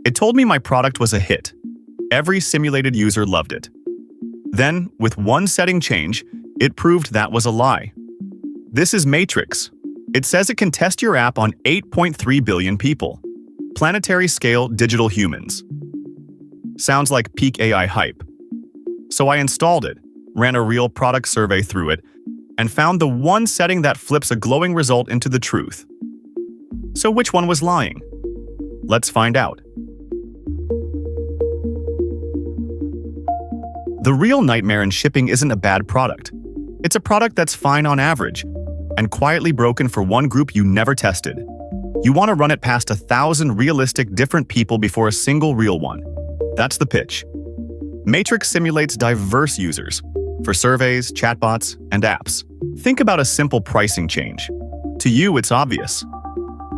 It told me my product was a hit. Every simulated user loved it. Then, with one setting change, it proved that was a lie. This is MatrAIx. It says it can test your app on 8.3 billion people. Planetary-scale digital humans. Sounds like peak AI hype. So I installed it, ran a real product survey through it, and found the one setting that flips a glowing result into the truth. So which one was lying? Let's find out. The real nightmare in shipping isn't a bad product. It's a product that's fine on average, and quietly broken for one group you never tested. You want to run it past 1,000 realistic different people before a single real one. That's the pitch. MatrAIx simulates diverse users for surveys, chatbots, and apps. Think about a simple pricing change. To you, it's obvious.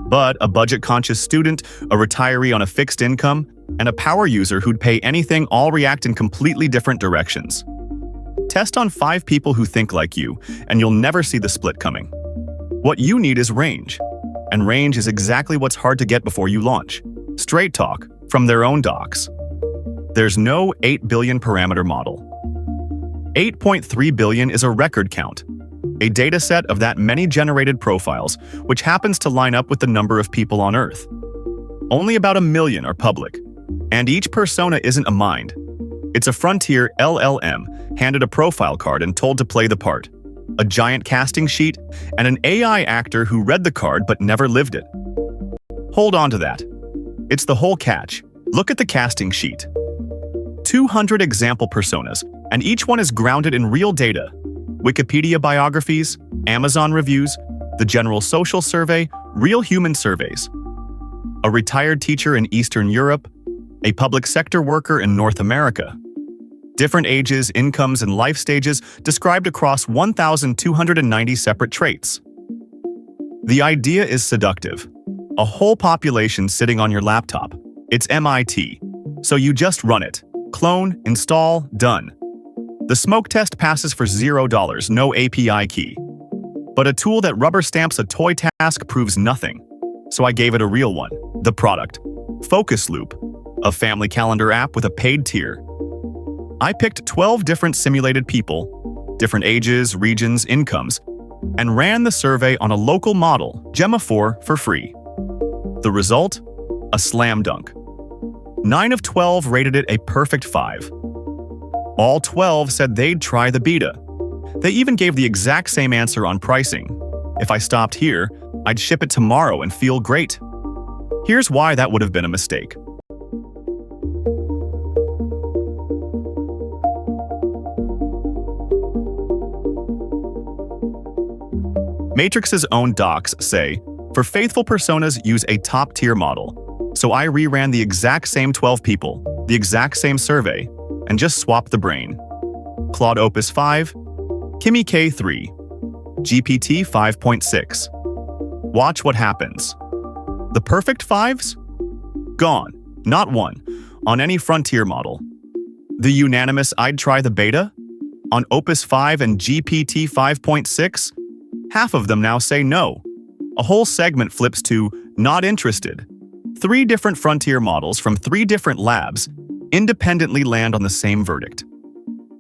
But a budget-conscious student, a retiree on a fixed income, and a power user who'd pay anything all react in completely different directions. Test on 5 people who think like you, and you'll never see the split coming. What you need is range. And range is exactly what's hard to get before you launch. Straight talk, from their own docs. There's no 8 billion parameter model. 8.3 billion is a record count, a dataset of that many generated profiles, which happens to line up with the number of people on Earth. Only about 1 million are public, and each persona isn't a mind. It's a frontier LLM handed a profile card and told to play the part, a giant casting sheet, and an AI actor who read the card but never lived it. Hold on to that. It's the whole catch. Look at the casting sheet. 200 example personas, and each one is grounded in real data. Wikipedia biographies, Amazon reviews, the General Social Survey, real human surveys. A retired teacher in Eastern Europe, a public sector worker in North America. Different ages, incomes, and life stages described across 1,290 separate traits. The idea is seductive. A whole population sitting on your laptop. It's MIT. So you just run it. Clone, install, done. The smoke test passes for $0, no API key. But a tool that rubber stamps a toy task proves nothing. So I gave it a real one. The product. Focus Loop, a family calendar app with a paid tier. I picked 12 different simulated people, different ages, regions, incomes, and ran the survey on a local model, Gemma 4, for free. The result? A slam dunk. 9 of 12 rated it a perfect 5. All 12 said they'd try the beta. They even gave the exact same answer on pricing. If I stopped here, I'd ship it tomorrow and feel great. Here's why that would have been a mistake. MatrAIx's own docs say, for faithful personas, use a top-tier model. So I reran the exact same 12 people, the exact same survey, and just swapped the brain. Claude Opus 5, Kimi K3, GPT 5.6. Watch what happens. The perfect fives? Gone. Not one. On any frontier model. The unanimous I'd try the beta? On Opus 5 and GPT 5.6? Half of them now say no. A whole segment flips to not interested. 3 different frontier models from 3 different labs independently land on the same verdict.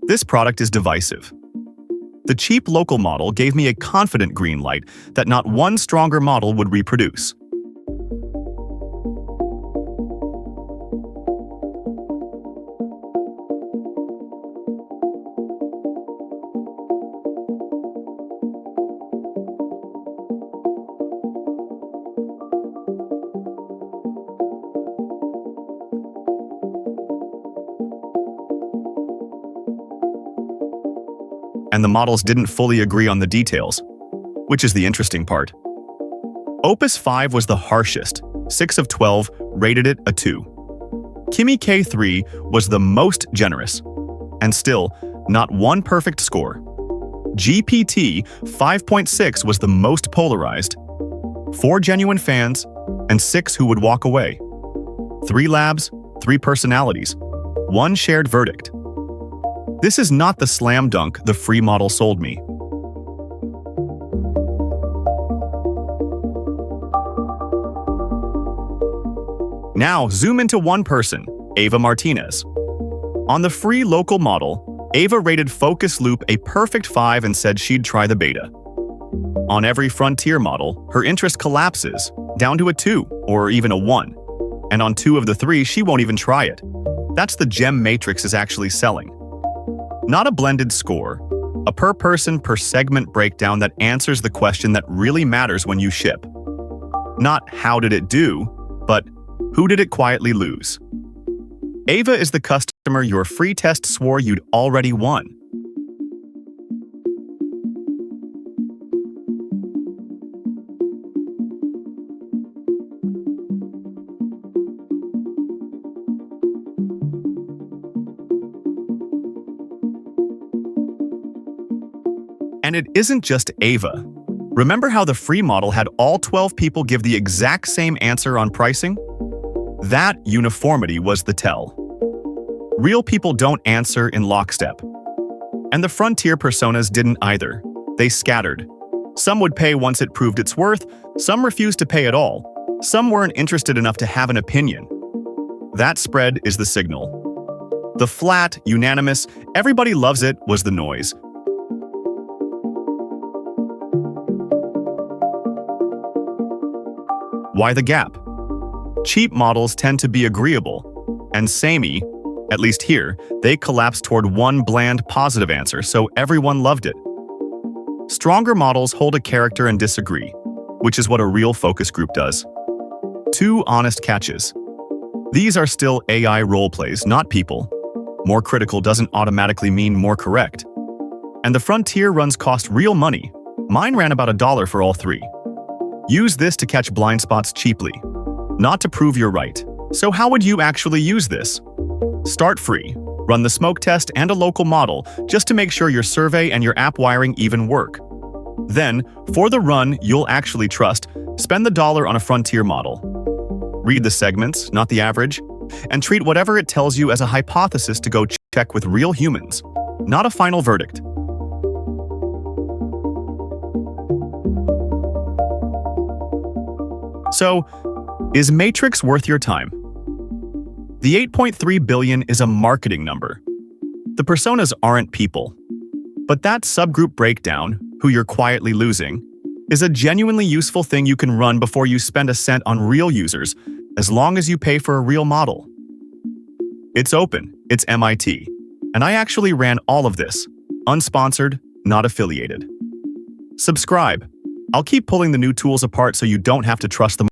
This product is divisive. The cheap local model gave me a confident green light that not one stronger model would reproduce. And the models didn't fully agree on the details, which is the interesting part. Opus 5 was the harshest, 6 of 12 rated it a 2. Kimi K3 was the most generous, and still, not one perfect score. GPT 5.6 was the most polarized, 4 genuine fans, and 6 who would walk away. 3 labs, 3 personalities, 1 shared verdict. This is not the slam dunk the free model sold me. Now, zoom into one person, Ava Martinez. On the free local model, Ava rated Focus Loop a perfect 5 and said she'd try the beta. On every frontier model, her interest collapses, down to a 2 or even a 1. And on 2 of the 3, she won't even try it. That's the gem MatrAIx is actually selling. Not a blended score, a per-person, per-segment breakdown that answers the question that really matters when you ship. Not how did it do, but who did it quietly lose? Ava is the customer your free test swore you'd already won. And it isn't just Ava. Remember how the free model had all 12 people give the exact same answer on pricing? That uniformity was the tell. Real people don't answer in lockstep. And the frontier personas didn't either. They scattered. Some would pay once it proved its worth, some refused to pay at all, some weren't interested enough to have an opinion. That spread is the signal. The flat, unanimous, everybody loves it was the noise. Why the gap? Cheap models tend to be agreeable, and samey, at least here, they collapse toward one bland positive answer, so everyone loved it. Stronger models hold a character and disagree, which is what a real focus group does. 2 honest catches. These are still AI roleplays, not people. More critical doesn't automatically mean more correct. And the frontier runs cost real money. Mine ran about $1 for all 3. Use this to catch blind spots cheaply, not to prove you're right. So how would you actually use this? Start free. Run the smoke test and a local model just to make sure your survey and your app wiring even work. Then, for the run you'll actually trust, spend the $1 on a frontier model. Read the segments, not the average, and treat whatever it tells you as a hypothesis to go check with real humans, not a final verdict. So, is MatrAIx worth your time? The 8.3 billion is a marketing number. The personas aren't people. But that subgroup breakdown, who you're quietly losing, is a genuinely useful thing you can run before you spend a cent on real users, as long as you pay for a real model. It's open, it's MIT, and I actually ran all of this, unsponsored, not affiliated. Subscribe. I'll keep pulling the new tools apart so you don't have to trust them.